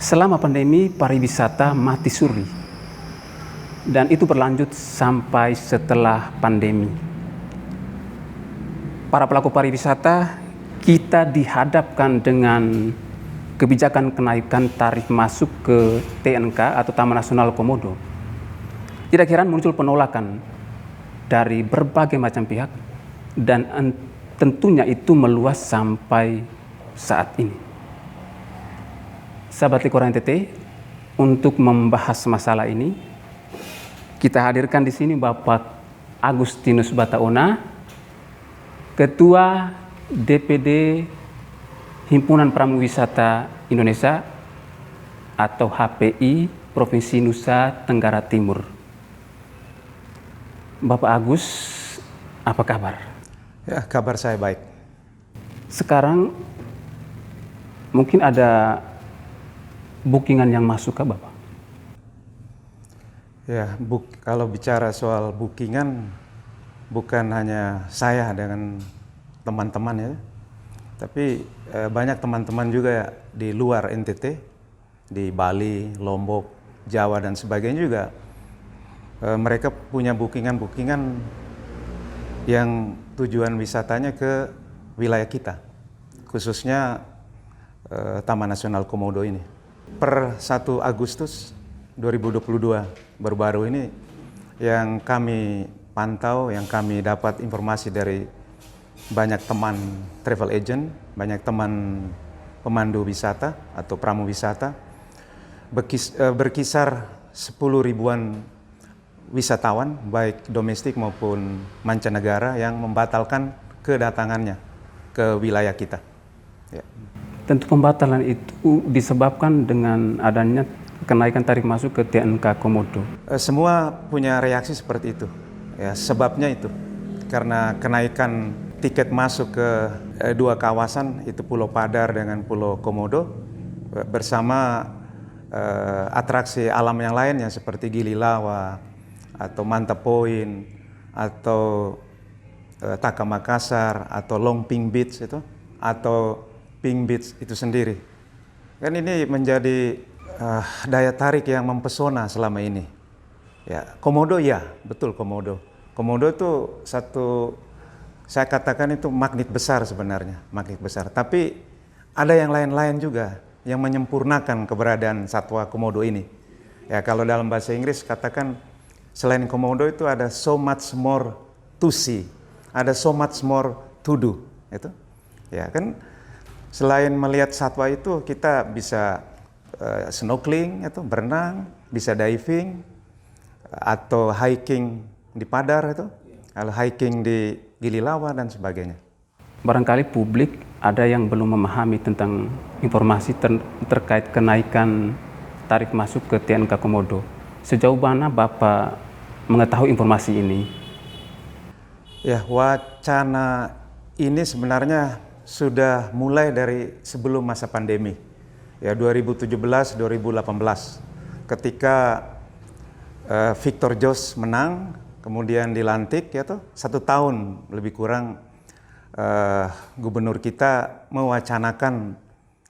Selama pandemi, pariwisata mati suri. Dan itu berlanjut sampai setelah pandemi. Para pelaku pariwisata, kita dihadapkan dengan kebijakan kenaikan tarif masuk ke TNK atau Taman Nasional Komodo. Tidak heran muncul penolakan dari berbagai macam pihak dan tentunya itu meluas sampai saat ini. Sahabat Likoran NTT, untuk membahas masalah ini, kita hadirkan di sini Bapak Agustinus Bataona, Ketua DPD Himpunan Pramuwisata Indonesia atau HPI Provinsi Nusa Tenggara Timur. Bapak Agus, apa kabar? Ya, kabar saya baik. Sekarang mungkin ada bookingan yang masuk ke Bapak? Ya, kalau bicara soal bookingan, bukan hanya saya dengan teman-teman ya, tapi banyak teman-teman juga di luar NTT, di Bali, Lombok, Jawa dan sebagainya juga. Mereka punya bookingan yang tujuan wisatanya ke wilayah kita, khususnya Taman Nasional Komodo ini. Per 1 Agustus 2022 baru-baru ini yang kami pantau, yang kami dapat informasi dari banyak teman travel agent, banyak teman pemandu wisata atau pramu wisata, berkisar 10 ribuan wisatawan baik domestik maupun mancanegara yang membatalkan kedatangannya ke wilayah kita. Ya. Tentu pembatalan itu disebabkan dengan adanya kenaikan tarif masuk ke TNK Komodo. Semua punya reaksi seperti itu. Ya, sebabnya itu karena kenaikan tiket masuk ke dua kawasan, itu Pulau Padar dengan Pulau Komodo, bersama atraksi alam yang lainnya seperti Gili Lawa atau Mantap Point atau Taka Makassar atau Longping Beach itu atau Pink Beach itu sendiri. Kan ini menjadi daya tarik yang mempesona selama ini. Ya, Komodo ya, betul Komodo. Komodo itu saya katakan itu magnet besar sebenarnya, magnet besar. Tapi ada yang lain-lain juga yang menyempurnakan keberadaan satwa Komodo ini. Ya, kalau dalam bahasa Inggris katakan selain Komodo itu ada so much more to see, ada so much more to do. Itu, ya kan. Selain melihat satwa itu, kita bisa snorkeling, itu berenang, bisa diving, atau hiking di Padar itu, kalau hiking di Gili Lawa dan sebagainya. Barangkali publik ada yang belum memahami tentang informasi terkait kenaikan tarif masuk ke TNK Komodo. Sejauh mana Bapak mengetahui informasi ini? Ya, wacana ini sebenarnya sudah mulai dari sebelum masa pandemi. Ya, 2017-2018 ketika Victor Jost menang, kemudian dilantik ya tuh 1 tahun lebih kurang gubernur kita mewacanakan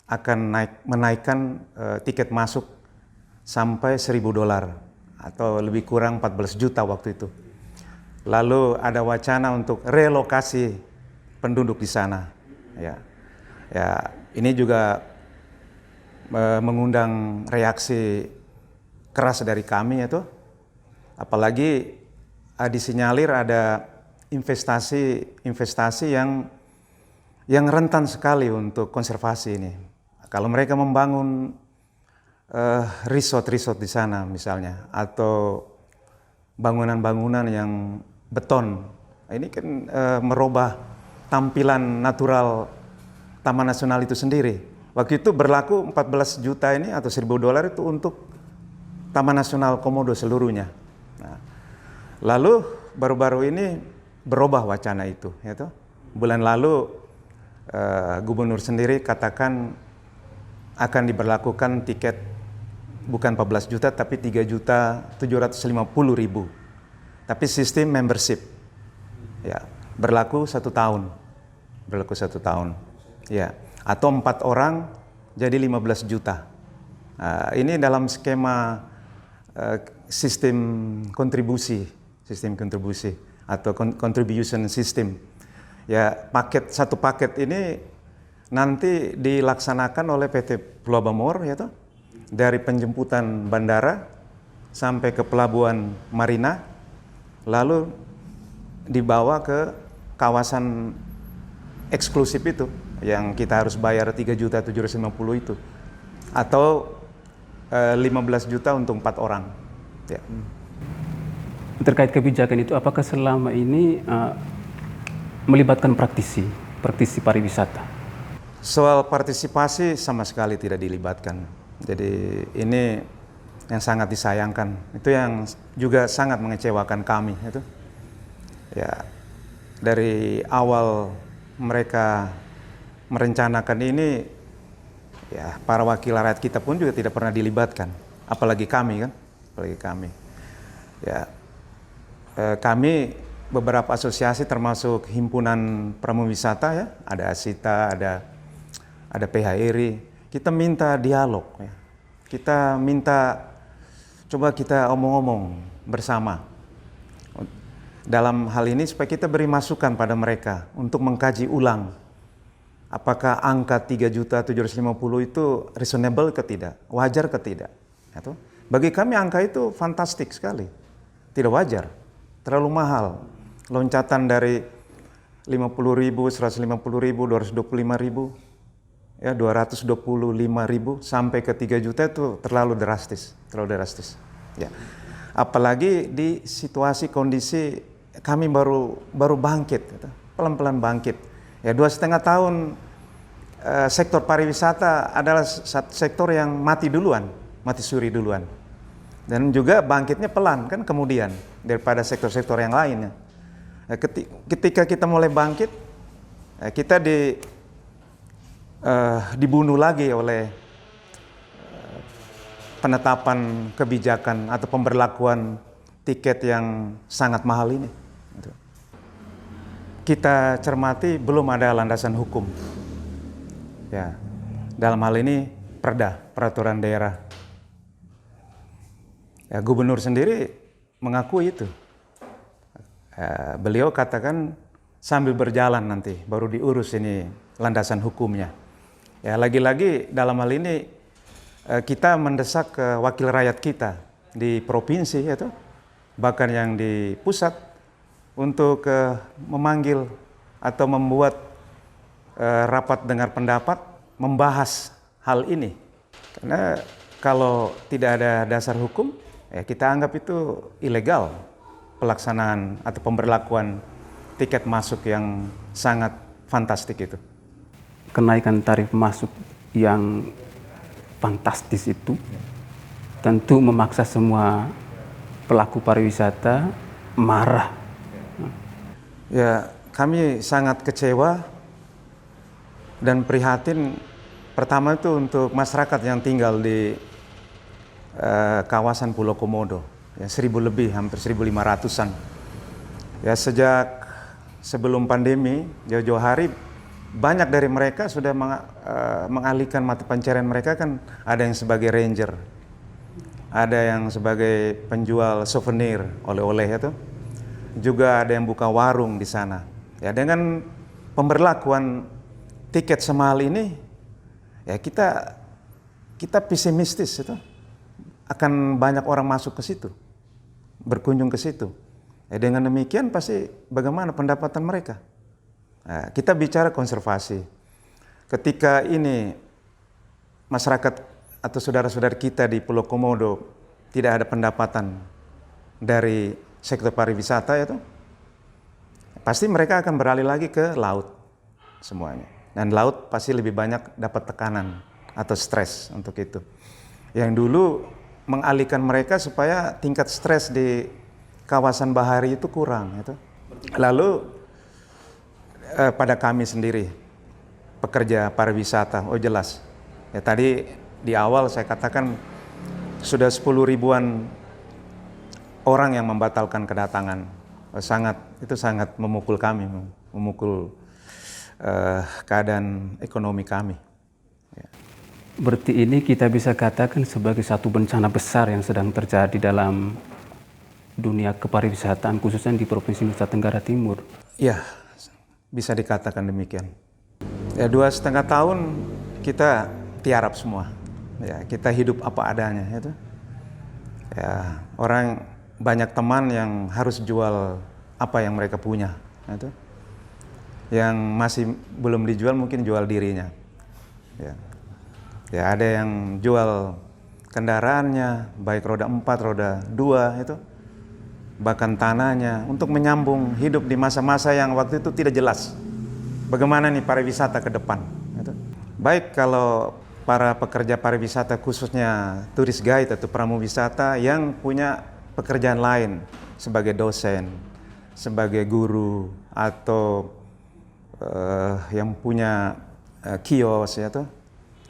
akan menaikkan tiket masuk sampai $1.000 atau lebih kurang 14 juta waktu itu. Lalu ada wacana untuk relokasi penduduk di sana. Ya, ini juga mengundang reaksi keras dari kami itu. Apalagi disinyalir ada investasi yang rentan sekali untuk konservasi ini. Kalau mereka membangun resort di sana misalnya, atau bangunan-bangunan yang beton, ini kan merubah tampilan natural Taman Nasional itu sendiri. Waktu itu berlaku 14 juta ini atau $1.000 itu untuk Taman Nasional Komodo seluruhnya. Nah, lalu baru-baru ini berubah wacana itu. Gitu. Bulan lalu gubernur sendiri katakan akan diberlakukan tiket bukan 14 juta tapi 3.750.000. Tapi sistem membership. Ya, berlaku 1 tahun. Ya, atau 4 orang jadi 15 juta. Ini dalam skema sistem kontribusi atau contribution system. Ya, satu paket ini nanti dilaksanakan oleh PT Pulau Bamor, ya toh, dari penjemputan bandara sampai ke pelabuhan Marina, lalu dibawa ke kawasan eksklusif itu yang kita harus bayar 3.750.000 itu, atau 15 juta untuk 4 orang. Ya. Terkait kebijakan itu, apakah selama ini melibatkan praktisi pariwisata? Soal partisipasi sama sekali tidak dilibatkan. Jadi ini yang sangat disayangkan. Itu yang juga sangat mengecewakan kami. Itu, ya, dari awal mereka merencanakan ini, ya, para wakil rakyat kita pun juga tidak pernah dilibatkan, apalagi kami kan, Ya, kami beberapa asosiasi termasuk himpunan pramuwisata, ya, ada ASITA, ada PHRI, kita minta dialog, ya. Kita minta coba kita omong-omong bersama dalam hal ini supaya kita beri masukan pada mereka untuk mengkaji ulang apakah angka 3.750.000 itu reasonable ke tidak, wajar ke tidak. Bagi kami angka itu fantastik sekali, tidak wajar, terlalu mahal. Loncatan dari 50.000, 150.000, 225.000, ya 225.000 sampai ke 3 juta itu terlalu drastis. Ya. Apalagi di situasi kondisi kami baru bangkit, pelan-pelan bangkit. Ya, 2,5 tahun sektor pariwisata adalah satu sektor yang mati suri duluan. Dan juga bangkitnya pelan kan kemudian daripada sektor-sektor yang lainnya. Ketika kita mulai bangkit, kita dibunuh lagi oleh penetapan kebijakan atau pemberlakuan tiket yang sangat mahal ini. Kita cermati belum ada landasan hukum. Ya, dalam hal ini peraturan daerah. Ya, gubernur sendiri mengakui itu. Beliau katakan sambil berjalan nanti baru diurus ini landasan hukumnya. Ya, lagi-lagi dalam hal ini kita mendesak ke wakil rakyat kita di provinsi, yaitu bahkan yang di pusat, untuk memanggil atau membuat rapat dengar pendapat membahas hal ini. Karena kalau tidak ada dasar hukum, ya kita anggap itu ilegal pelaksanaan atau pemberlakuan tiket masuk yang sangat fantastik itu. Kenaikan tarif masuk yang fantastis itu tentu memaksa semua pelaku pariwisata marah. Ya, kami sangat kecewa dan prihatin. Pertama itu untuk masyarakat yang tinggal di kawasan Pulau Komodo, ya 1.000 lebih, hampir 1.500-an. Ya, sejak sebelum pandemi, jauh-jauh hari banyak dari mereka sudah mengalihkan mata pencarian mereka, kan ada yang sebagai ranger, ada yang sebagai penjual souvenir, oleh-oleh itu. Juga ada yang buka warung di sana. Ya, dengan pemberlakuan tiket semahal ini, ya kita pesimistis itu akan banyak orang masuk ke situ, berkunjung ke situ. Ya, dengan demikian pasti bagaimana pendapatan mereka? Nah, kita bicara konservasi. Ketika ini masyarakat atau saudara-saudara kita di Pulau Komodo tidak ada pendapatan dari sektor pariwisata, itu pasti mereka akan beralih lagi ke laut semuanya. Dan laut pasti lebih banyak dapat tekanan atau stres untuk itu. Yang dulu mengalihkan mereka supaya tingkat stres di kawasan bahari itu kurang. Itu. Lalu pada kami sendiri, pekerja pariwisata, jelas. Ya, tadi di awal saya katakan sudah 10.000-an orang yang membatalkan kedatangan. Itu sangat memukul kami, memukul keadaan ekonomi kami. Ya. Berarti ini kita bisa katakan sebagai satu bencana besar yang sedang terjadi dalam dunia kepariwisataan, khususnya di Provinsi Nusa Tenggara Timur. Ya, bisa dikatakan demikian. Ya, 2,5 tahun kita tiarap semua. Ya, kita hidup apa adanya itu. Ya, orang banyak teman yang harus jual apa yang mereka punya itu. Yang masih belum dijual mungkin jual dirinya. Ya. Ya, ada yang jual kendaraannya, baik roda 4, roda 2 itu, bahkan tanahnya untuk menyambung hidup di masa-masa yang waktu itu tidak jelas. Bagaimana nih pariwisata ke depan? Itu. Baik kalau para pekerja pariwisata khususnya turis guide atau pramuwisata yang punya pekerjaan lain sebagai dosen, sebagai guru atau yang punya kios ya tuh,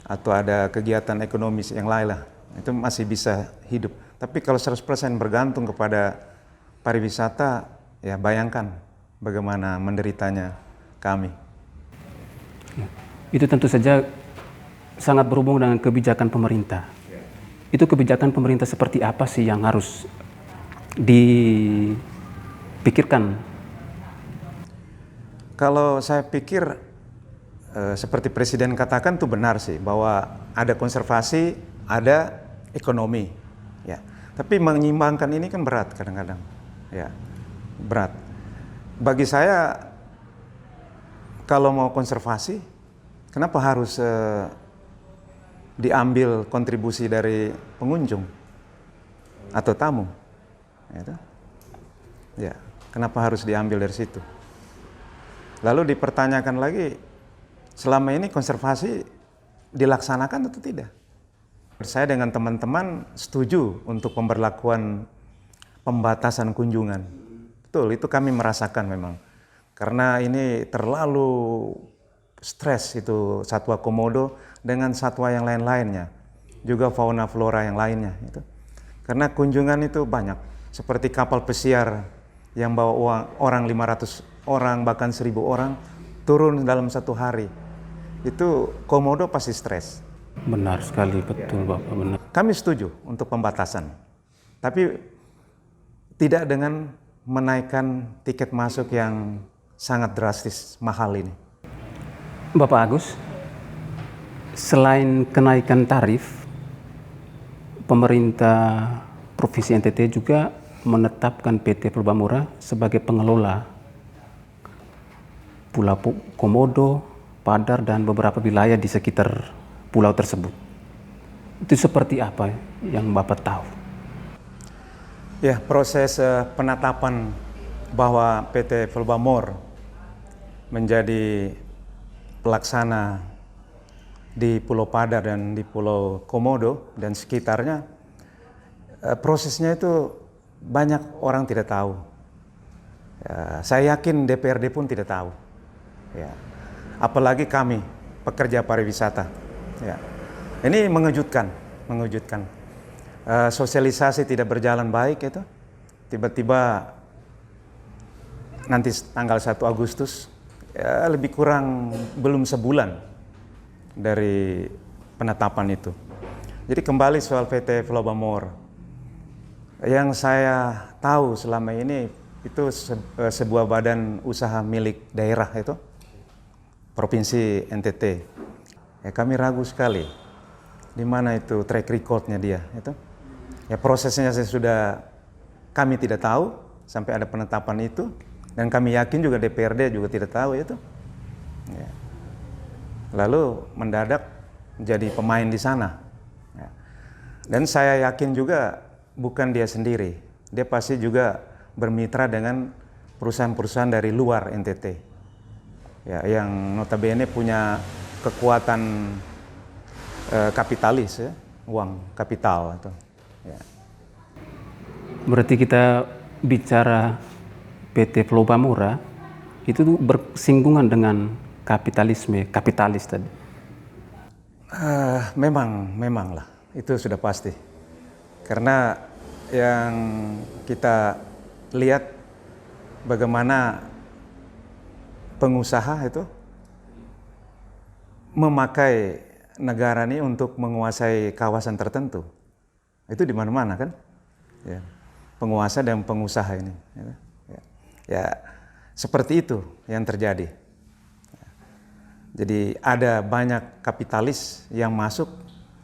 atau ada kegiatan ekonomis yang lain lah, itu masih bisa hidup. Tapi kalau 100% bergantung kepada pariwisata, ya bayangkan bagaimana menderitanya kami. Itu tentu saja sangat berhubung dengan kebijakan pemerintah. Itu kebijakan pemerintah seperti apa sih yang harus dipikirkan? Kalau saya pikir seperti Presiden katakan itu benar sih, bahwa ada konservasi, ada ekonomi. Ya. Tapi menyimbangkan ini kan berat kadang-kadang. Ya, berat. Bagi saya, kalau mau konservasi, kenapa harus diambil kontribusi dari pengunjung atau tamu? Ya, kenapa harus diambil dari situ? Lalu dipertanyakan lagi, selama ini konservasi dilaksanakan atau tidak? Saya dengan teman-teman setuju untuk pemberlakuan pembatasan kunjungan. Betul, itu kami merasakan memang. Karena ini terlalu stres itu satwa komodo dengan satwa yang lain-lainnya. Juga fauna flora yang lainnya. Itu. Karena kunjungan itu banyak. Seperti kapal pesiar yang bawa orang 500 orang, bahkan 1.000 orang, turun dalam satu hari. Itu komodo pasti stres. Benar sekali, betul Bapak, benar. Kami setuju untuk pembatasan, tapi tidak dengan menaikkan tiket masuk yang sangat drastis mahal ini. Bapak Agus, selain kenaikan tarif, pemerintah Provinsi NTT juga menetapkan PT Purbamura sebagai pengelola Pulau Komodo, Padar, dan beberapa wilayah di sekitar pulau tersebut. Itu seperti apa yang Bapak tahu? Ya, proses penetapan bahwa PT Purbamura menjadi pelaksana di Pulau Padar dan di Pulau Komodo dan sekitarnya, prosesnya itu banyak orang tidak tahu. Ya, saya yakin DPRD pun tidak tahu. Ya. Apalagi kami pekerja pariwisata. Ya. Ini mengejutkan. Sosialisasi tidak berjalan baik itu. Tiba-tiba nanti tanggal 1 Agustus, ya lebih kurang belum sebulan dari penetapan itu. Jadi kembali soal PT Purbamura. Yang saya tahu selama ini itu sebuah badan usaha milik daerah itu. Provinsi NTT. Ya, kami ragu sekali di mana itu track recordnya dia itu. Ya, prosesnya sudah kami tidak tahu sampai ada penetapan itu, dan kami yakin juga DPRD juga tidak tahu itu. Ya. Lalu mendadak jadi pemain di sana. Ya. Dan saya yakin juga bukan dia sendiri, dia pasti juga bermitra dengan perusahaan-perusahaan dari luar NTT. Ya, yang notabene punya kekuatan kapitalis, ya, uang kapital itu. Ya. Berarti kita bicara PT Purbamura itu bersinggungan dengan kapitalis tadi. Memang lah, itu sudah pasti. Karena yang kita lihat bagaimana pengusaha itu memakai negara ini untuk menguasai kawasan tertentu. Itu di mana-mana kan? Ya. Penguasa dan pengusaha ini. Ya, seperti itu yang terjadi. Jadi ada banyak kapitalis yang masuk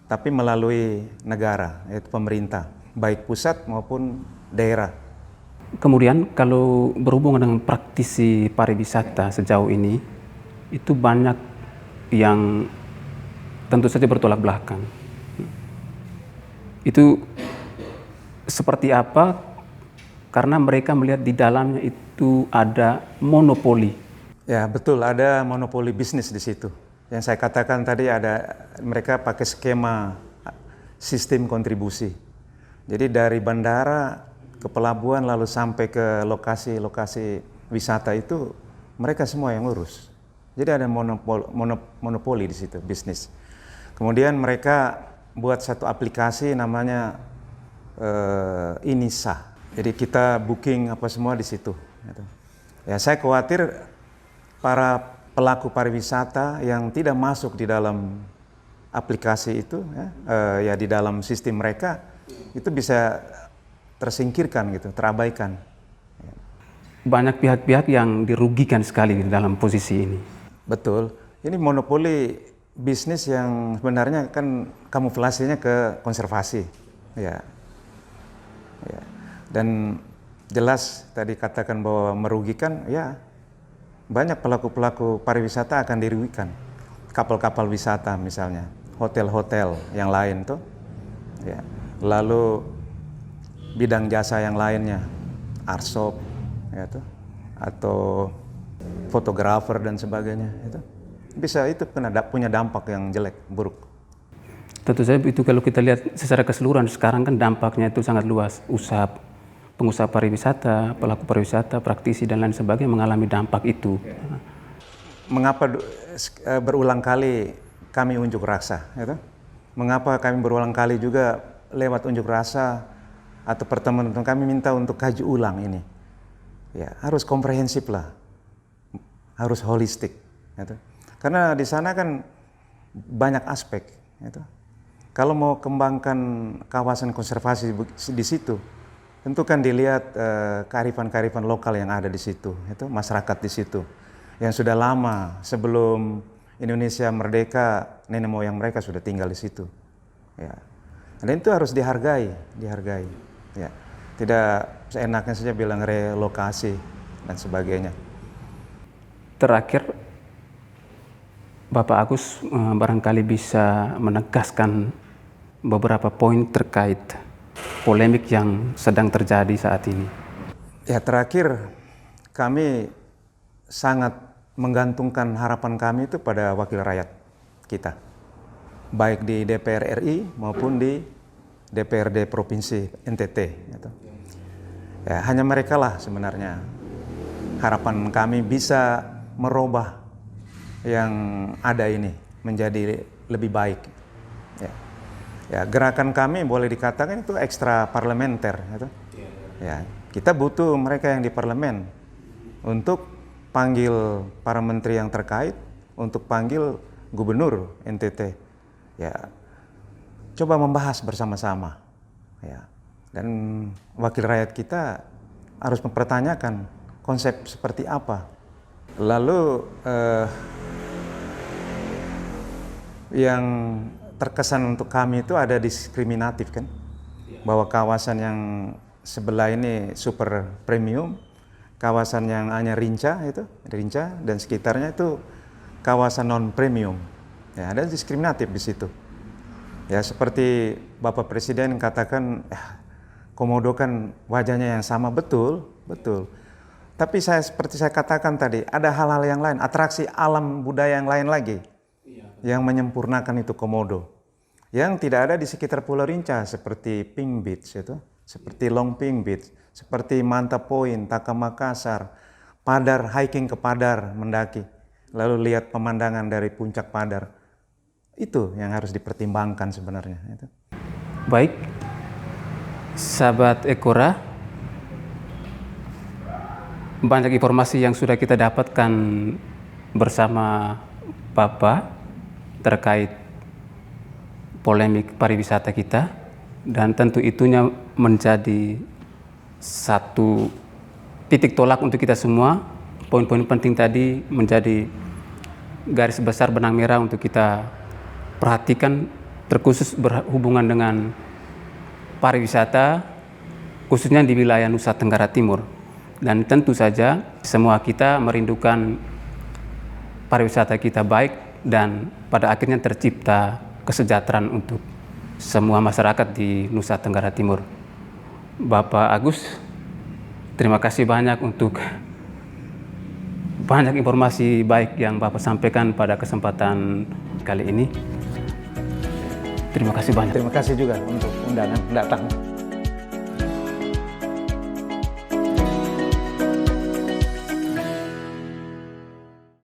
tapi melalui negara, yaitu pemerintah, baik pusat maupun daerah. Kemudian kalau berhubungan dengan praktisi pariwisata sejauh ini, itu banyak yang tentu saja bertolak belakang. Itu seperti apa? Karena mereka melihat di dalamnya itu ada monopoli. Ya betul, ada monopoli bisnis di situ. Yang saya katakan tadi mereka pakai skema sistem kontribusi. Jadi dari bandara ke pelabuhan lalu sampai ke lokasi-lokasi wisata itu mereka semua yang ngurus. Jadi ada monopoli di situ, bisnis. Kemudian mereka buat satu aplikasi namanya Inisa. Jadi kita booking apa semua di situ. Ya saya khawatir para pelaku pariwisata yang tidak masuk di dalam aplikasi itu, ya di dalam sistem mereka itu bisa tersingkirkan gitu, terabaikan. Banyak pihak-pihak yang dirugikan sekali di dalam posisi ini. Betul, ini monopoli bisnis yang sebenarnya kan kamuflasenya ke konservasi, ya. Dan jelas tadi katakan bahwa merugikan, ya banyak pelaku-pelaku pariwisata akan dirugikan. Kapal-kapal wisata misalnya, hotel-hotel yang lain tuh, ya. Lalu bidang jasa yang lainnya, arshop, ya tuh, atau fotografer dan sebagainya, itu bisa itu punya dampak yang jelek, buruk. Tentu saja itu kalau kita lihat secara keseluruhan sekarang kan dampaknya itu sangat luas. Pengusaha pariwisata, pelaku pariwisata, praktisi dan lain sebagainya mengalami dampak itu. Mengapa berulang kali kami unjuk rasa? Gitu? Mengapa kami berulang kali juga lewat unjuk rasa atau pertemuan kami minta untuk kaji ulang ini? Ya harus komprehensif lah, harus holistik. Gitu. Karena di sana kan banyak aspek. Gitu. Kalau mau kembangkan kawasan konservasi di situ, tentu kan dilihat kearifan-kearifan lokal yang ada di situ, itu masyarakat di situ, yang sudah lama sebelum Indonesia merdeka, nenek moyang mereka sudah tinggal di situ. Ya. Dan itu harus dihargai. Ya. Tidak seenaknya saja bilang relokasi dan sebagainya. Terakhir, Bapak Agus barangkali bisa menegaskan beberapa poin terkait polemik yang sedang terjadi saat ini. Ya terakhir, kami sangat menggantungkan harapan kami itu pada wakil rakyat kita. Baik di DPR RI maupun di DPRD Provinsi NTT. Gitu. Ya, hanya mereka lah sebenarnya harapan kami bisa merubah yang ada ini menjadi lebih baik. Ya, gerakan kami boleh dikatakan itu ekstra parlementer. Gitu. Ya, kita butuh mereka yang di parlemen untuk panggil para menteri yang terkait, untuk panggil gubernur NTT. Ya, coba membahas bersama-sama. Ya, dan wakil rakyat kita harus mempertanyakan konsep seperti apa. Lalu yang terkesan untuk kami itu ada diskriminatif kan, bahwa kawasan yang sebelah ini super premium, kawasan yang hanya Rinca dan sekitarnya itu kawasan non premium. Ya, ada diskriminatif di situ. Ya seperti Bapak Presiden katakan, Komodo kan wajahnya yang sama, betul. Tapi seperti saya katakan tadi, ada hal-hal yang lain, atraksi alam budaya yang lain lagi. Yang menyempurnakan itu Komodo, yang tidak ada di sekitar Pulau Rinca seperti Pink Beach itu, seperti Long Pink Beach, seperti Mantap Point, Taka Makassar, Padar, hiking ke Padar mendaki, lalu lihat pemandangan dari puncak Padar, itu yang harus dipertimbangkan sebenarnya. Itu. Baik, sahabat Ekora, banyak informasi yang sudah kita dapatkan bersama Bapak terkait polemik pariwisata kita, dan tentu itunya menjadi satu titik tolak untuk kita semua. Poin-poin penting tadi menjadi garis besar benang merah untuk kita perhatikan, terkhusus berhubungan dengan pariwisata, khususnya di wilayah Nusa Tenggara Timur. Dan tentu saja semua kita merindukan pariwisata kita baik dan pada akhirnya tercipta kesejahteraan untuk semua masyarakat di Nusa Tenggara Timur. Bapak Agus, terima kasih banyak untuk banyak informasi baik yang Bapak sampaikan pada kesempatan kali ini. Terima kasih banyak. Terima kasih juga untuk undangan datang.